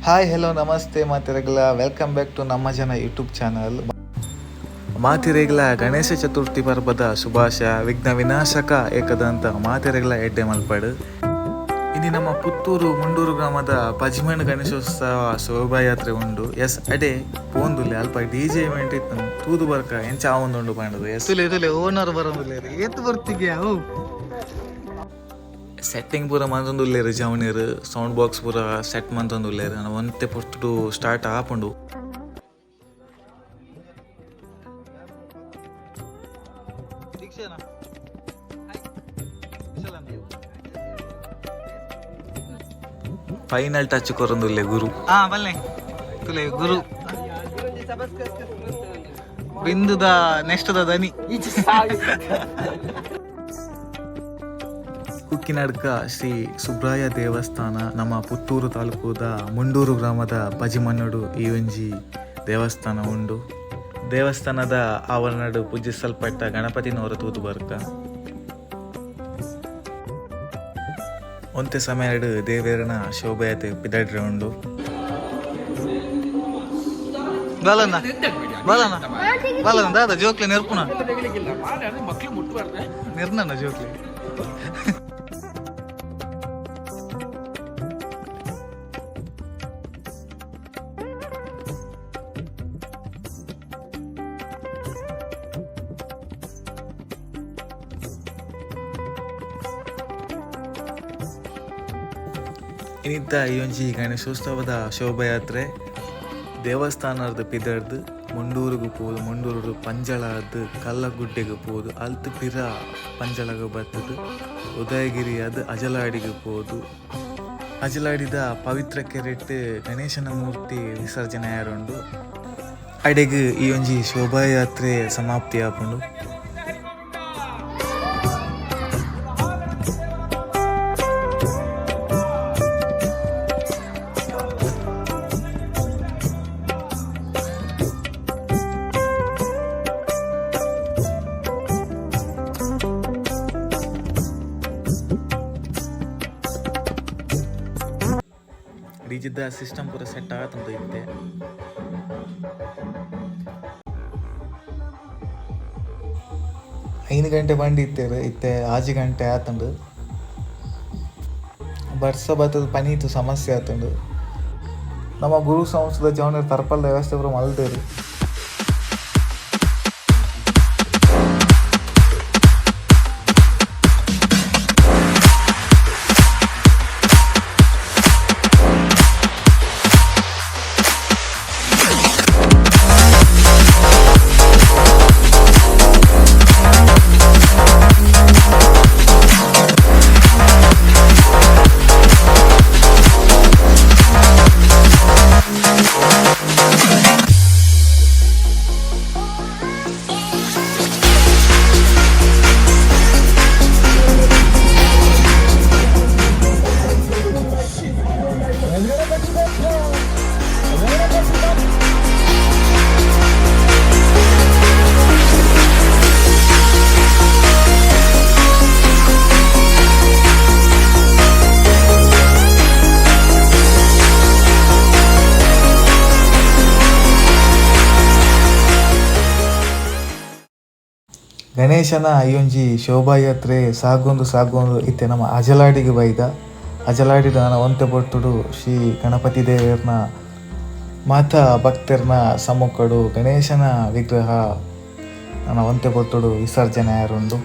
Hi hello ನಮಸ್ತೆ ಮಾತಿರೆಗ್ಲ welcome back to ನಮ್ಮ ಜನ ಯೂಟ್ಯೂಬ್ ಚಾನಲ್. ಮಾತಿರೆಗ್ಲ ಗಣೇಶ ಚತುರ್ಥಿ ಪರ್ವದ ಶುಭಾಶಯ ವಿಘ್ನ ವಿನಾಶಕ ಏಕದಂತ ಮಾತಿರೆಗ್ಲ ಎಡ್ಡೆ ಮಲ್ಪಡು. ಇನ್ನು ನಮ್ಮ ಪುತ್ತೂರು ಮುಂಡೂರು ಗ್ರಾಮದ ಪಜಿಮಣ್ಣು ಗಣೇಶೋತ್ಸವ ಶೋಭಾಯಾತ್ರೆ ಉಂಡು. ಎಸ್ ಅಡೆ ಪೋಂದುಲ್ಲೆ ಅಲ್ಪ DJ ಇವೆಂಟ್ ಇತ್ತು ತೂದು ಬರ್ಕ ಎಂಚ ಆವೊಂದುಂಡು ಪಾಂಡದು. ಎಸ್ ಓನರ್ ಬರೋದಿಲ್ಲ ಎತ್ತು ಬರ್ತಿದ್ಯಾ ಸೆಟ್ಟಿಂಗ್ ಪೂರ ಮಂತೊಂದುಲ್ಲೇರು ಜವನೀರು ಸೌಂಡ್ ಬಾಕ್ಸ್ ಪೂರ ಸೆಟ್ ಮಂತೊಂದುಲ್ಲೇರು ನಾನು ಒಂತೆ ಪೊಟ್ಟು ಸ್ಟಾರ್ಟ್ ಆಪುಂಡು. ಫೈನಲ್ ಟಚ್ ಕೊರೊಂದುಲ್ಲೆ ಗುರು ಬಲ್ಲೆ ತುಲೆ ಗುರು ಬಿಂದುದ ನೆಕ್ಸ್ಟ್ ದ ದನಿ ಕುಕ್ಕಿನಡ್ಕ ಶ್ರೀ ಸುಬ್ರಾಯ ದೇವಸ್ಥಾನ ನಮ್ಮ ಪುತ್ತೂರು ತಾಲೂಕುದ ಮುಂಡೂರು ಗ್ರಾಮದ ಪಜಿಮಣ್ಣಡು ಈ ಒಂಜಿ ದೇವಸ್ಥಾನ ಉಂಡು. ದೇವಸ್ಥಾನದ ಆವರಣಡು ಪೂಜಿಸಲ್ಪಟ್ಟ ಗಣಪತಿನವರ ತೂತು ಬರ್ಕ ಒಂತೆ ಸಮಯಡು ದೇವೇರನ ಶೋಭಾಯಾತ್ರೆ ಪಿದಡ್ರೆ ಉಂಡು. ಬಾಲಣ್ಣ ಬಾಲಣ್ಣ ಬಾಲಣ್ಣ ದಾದ ಜೋಕ್ಲೆ ನೆರ್ಪುನ ನಿರ್ನಣ್ಣ ಜೋಕ್ಲೆ ಇನ್ನಿದ್ದ ಈ ಒಂಜಿ ಗಣೇಶೋತ್ಸವದ ಶೋಭಾಯಾತ್ರೆ ದೇವಸ್ಥಾನದ ಪಿದರ್ದು ಮುಂಡೂರಿಗೆ ಪೋದು ಮುಂಡೂರು ಪಂಜಳದ ಕಲ್ಲಗುಡ್ಡೆಗೆ ಪೋದು ಅಲ್ತು ಪಿರ ಪಂಜಳಗೆ ಬರ್ತದು ಉದಯಗಿರಿ ಅದು ಅಜಲಾಡಿಗೆ ಪೋದು ಅಜಲಾಡಿದ ಪವಿತ್ರ ಕೆರೆಟ್ ಗಣೇಶನ ಮೂರ್ತಿ ವಿಸರ್ಜನೆ ಆಯರುಂಡು. ಅಡೆಗೆ ಈ ಒಂಜಿ ಶೋಭಾಯಾತ್ರೆ ಸಮಾಪ್ತಿ ಆಪುಂಡು. ಡಿಜಿದ ಸಿಸ್ಟಮ್ ಪೂರ ಸೆಟ್ ಆಗತ್ತಂತ ಇತ್ತೆ. ಐದು ಗಂಟೆ ಬಂಡಿ ಇತ್ತೆ 6 ಗಂಟೆ ಆತಂಡು ಬರ್ಸ ಬತ್ತದ ಪನೀತು ಸಮಸ್ಯೆ ಆತಂಡು. ನಮ್ಮ ಗುರು ಸಂಸ್ಥದ ಜವನ ತರ್ಪಲ್ ವ್ಯವಸ್ಥೆ ಪೂರ ಮಲ್ದೇರು. ಗಣೇಶನ ಅಯ್ಯೊಂಜಿ ಶೋಭಾಯಾತ್ರೆ ಸಾಗೊಂದು ಇತ್ತೆ ನಮ್ಮ ಅಜಲಾಡಿಗೆ ಬೈದ ಅಜಲಾಡಿದ ನಾನು ಒಂತೆ ಪೊಟ್ಟುಡು ಶ್ರೀ ಗಣಪತಿ ದೇವರನ ಮಾತ ಭಕ್ತರನ ಸಮ್ಮುಖಡು ಗಣೇಶನ ವಿಗ್ರಹ ನನ್ನ ಒಂತೆ ಪೊಟ್ಟುಡು ವಿಸರ್ಜನೆ ಆಯರುಂಡು.